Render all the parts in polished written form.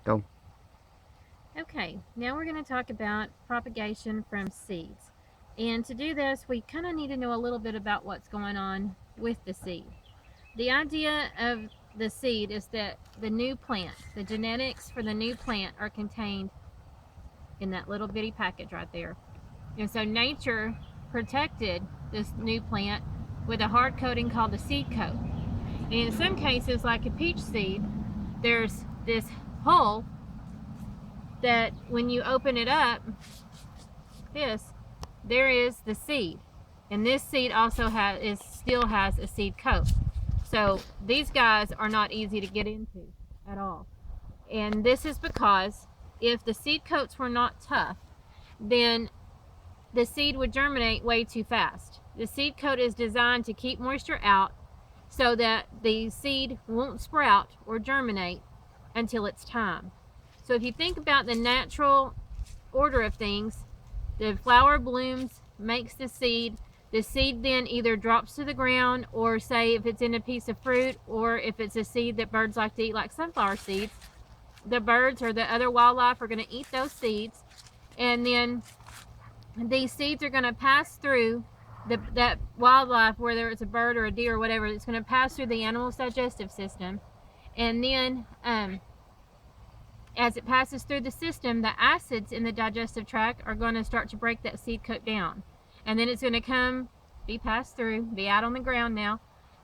Go. Okay, now we're going to talk about propagation from seeds. And to do this, we kind of need to know a little bit about what's going on with the seed. The idea of the seed is that the new plant, the genetics for the new plant, are contained in that little bitty package right there. And so nature protected this new plant with a hard coating called the seed coat. And in some cases, like a peach seed, there's this hole that when you open it up, this, there is the seed. And this seed also still has a seed coat. So these guys are not easy to get into at all. And this is because if the seed coats were not tough, then the seed would germinate way too fast. The seed coat is designed to keep moisture out so that the seed won't sprout or germinate until it's time. So if you think about the natural order of things, the flower blooms, makes the seed then either drops to the ground, or say if it's in a piece of fruit, or if it's a seed that birds like to eat, like sunflower seeds, the birds or the other wildlife are going to eat those seeds, and then these seeds are going to pass through that wildlife, whether it's a bird or a deer or whatever. It's going to pass through the animal's digestive system, and then as it passes through the system, the acids in the digestive tract are going to start to break that seed coat down, and then it's going to be passed through, be out on the ground now,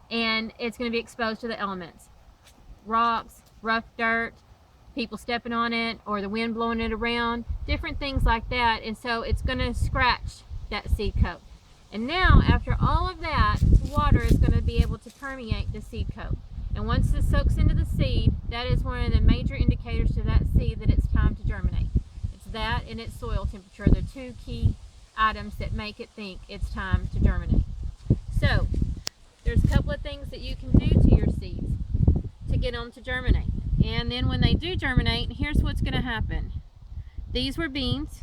and it's going to be exposed to the elements, rocks, rough dirt, people stepping on it, or the wind blowing it around, different things like that. And so it's going to scratch that seed coat. And now, after all of that, water is going to be able to permeate the seed coat. And once this soaks into the seed, that is one of the major indicators to that seed that it's time to germinate. It's that and its soil temperature, the two key items that make it think it's time to germinate. So, there's a couple of things that you can do to your seeds to get them to germinate. And then when they do germinate, here's what's going to happen. These were beans,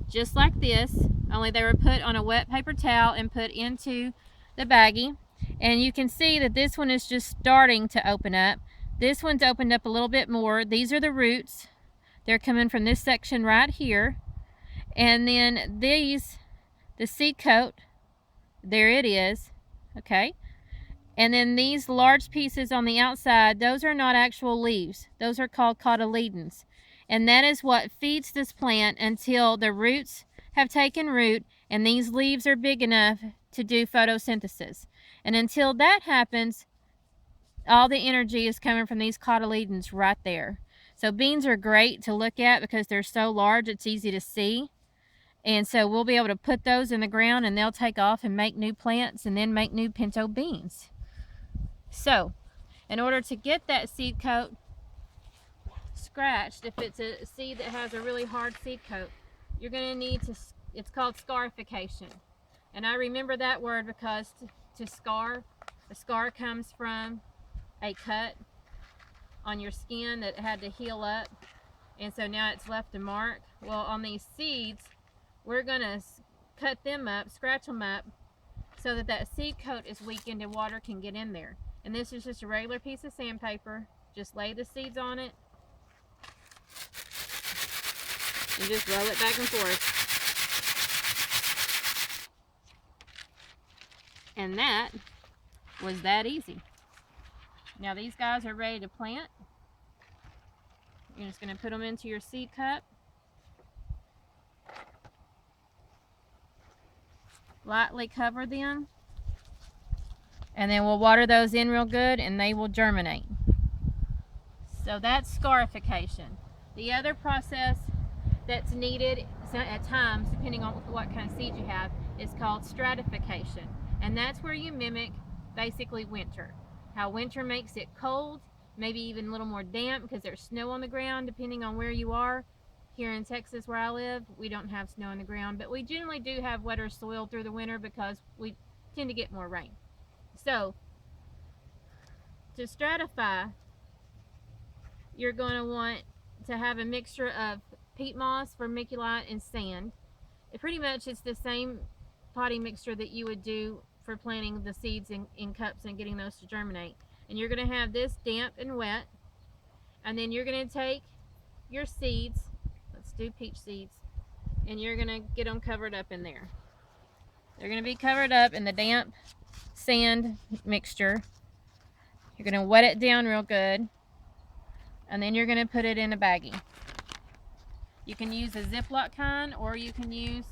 just like this, only they were put on a wet paper towel and put into the baggie. And you can see that this one is just starting to open up. This one's opened up a little bit more. These are the roots. They're coming from this section right here. And then these, the seed coat, there it is, okay? And then these large pieces on the outside, those are not actual leaves. Those are called cotyledons. And that is what feeds this plant until the roots have taken root and these leaves are big enough to do photosynthesis. And until that happens, all the energy is coming from these cotyledons right there. So beans are great to look at because they're so large, it's easy to see. And so we'll be able to put those in the ground and they'll take off and make new plants and then make new pinto beans. So, in order to get that seed coat scratched, if it's a seed that has a really hard seed coat, you're going to need to, it's called scarification. And I remember that word because to scar, a scar comes from a cut on your skin that had to heal up. And so now it's left a mark. Well, on these seeds, we're going to cut them up, scratch them up, so that that seed coat is weakened and water can get in there. And this is just a regular piece of sandpaper. Just lay the seeds on it and just roll it back and forth. And that was that easy. Now these guys are ready to plant. You're just going to put them into your seed cup. Lightly cover them. And then we'll water those in real good and they will germinate. So that's scarification. The other process that's needed at times, depending on what kind of seed you have, is called stratification. And that's where you mimic basically winter. How winter makes it cold, maybe even a little more damp because there's snow on the ground depending on where you are. Here in Texas where I live, we don't have snow on the ground, but we generally do have wetter soil through the winter because we tend to get more rain. So, to stratify, you're going to want to have a mixture of peat moss, vermiculite, and sand. Pretty much it's the same potting mixture that you would do for planting the seeds in cups and getting those to germinate. And you're going to have this damp and wet. And then you're going to take your seeds, let's do peach seeds, and you're going to get them covered up in there. They're going to be covered up in the damp sand mixture. You're going to wet it down real good, and then you're going to put it in a baggie. You can use a Ziploc kind, or you can use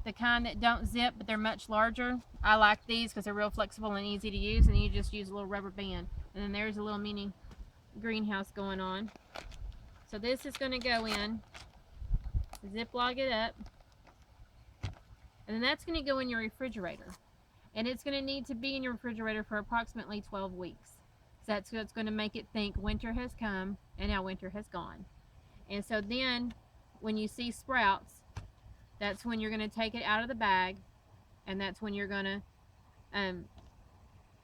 the kind that don't zip, but they're much larger. I like these because they're real flexible and easy to use, and you just use a little rubber band. And then there's a little mini greenhouse going on. So this is going to go in, Ziploc it up, and then that's going to go in your refrigerator. And it's going to need to be in your refrigerator for approximately 12 weeks. So that's what's going to make it think winter has come and now winter has gone. And so then when you see sprouts, that's when you're going to take it out of the bag, and that's when you're going to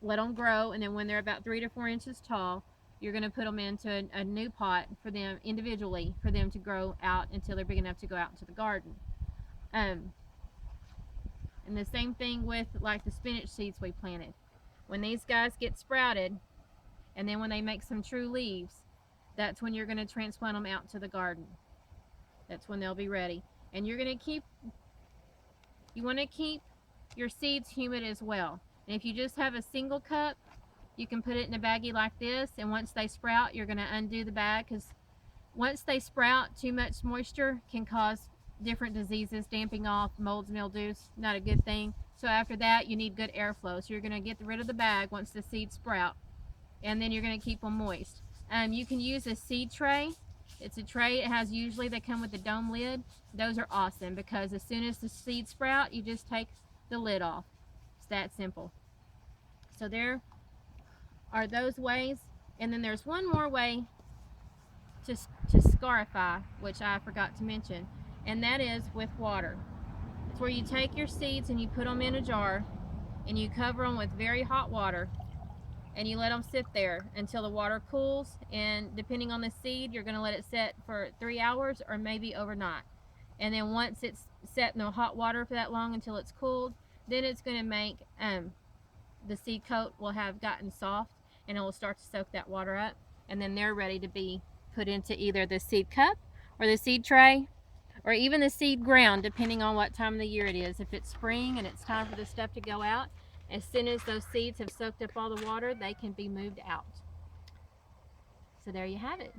let them grow. And then when they're about 3 to 4 inches tall, you're going to put them into a new pot for them individually, for them to grow out until they're big enough to go out into the garden. And the same thing with like the spinach seeds we planted. When these guys get sprouted, and then when they make some true leaves, that's when you're going to transplant them out to the garden. That's when they'll be ready. And you're going to you want to keep your seeds humid as well. And if you just have a single cup, you can put it in a baggie like this, and once they sprout, you're going to undo the bag, because once they sprout, too much moisture can cause different diseases, damping off, molds, mildews, not a good thing. So after that, you need good airflow. So you're going to get rid of the bag once the seeds sprout, and then you're going to keep them moist. You can use a seed tray. It's a tray. It has, usually they come with a dome lid. Those are awesome, because as soon as the seeds sprout, you just take the lid off. It's that simple. So there are those ways. And then there's one more way to scarify, which I forgot to mention, and that is with water. It's where you take your seeds and you put them in a jar, and you cover them with very hot water, and you let them sit there until the water cools. And depending on the seed, you're going to let it sit for 3 hours or maybe overnight. And then once it's set in the hot water for that long until it's cooled, then it's going to make the seed coat will have gotten soft, and it will start to soak that water up, and then they're ready to be put into either the seed cup or the seed tray, or even the seed ground, depending on what time of the year it is. If it's spring and it's time for the stuff to go out, as soon as those seeds have soaked up all the water, they can be moved out. So there you have it.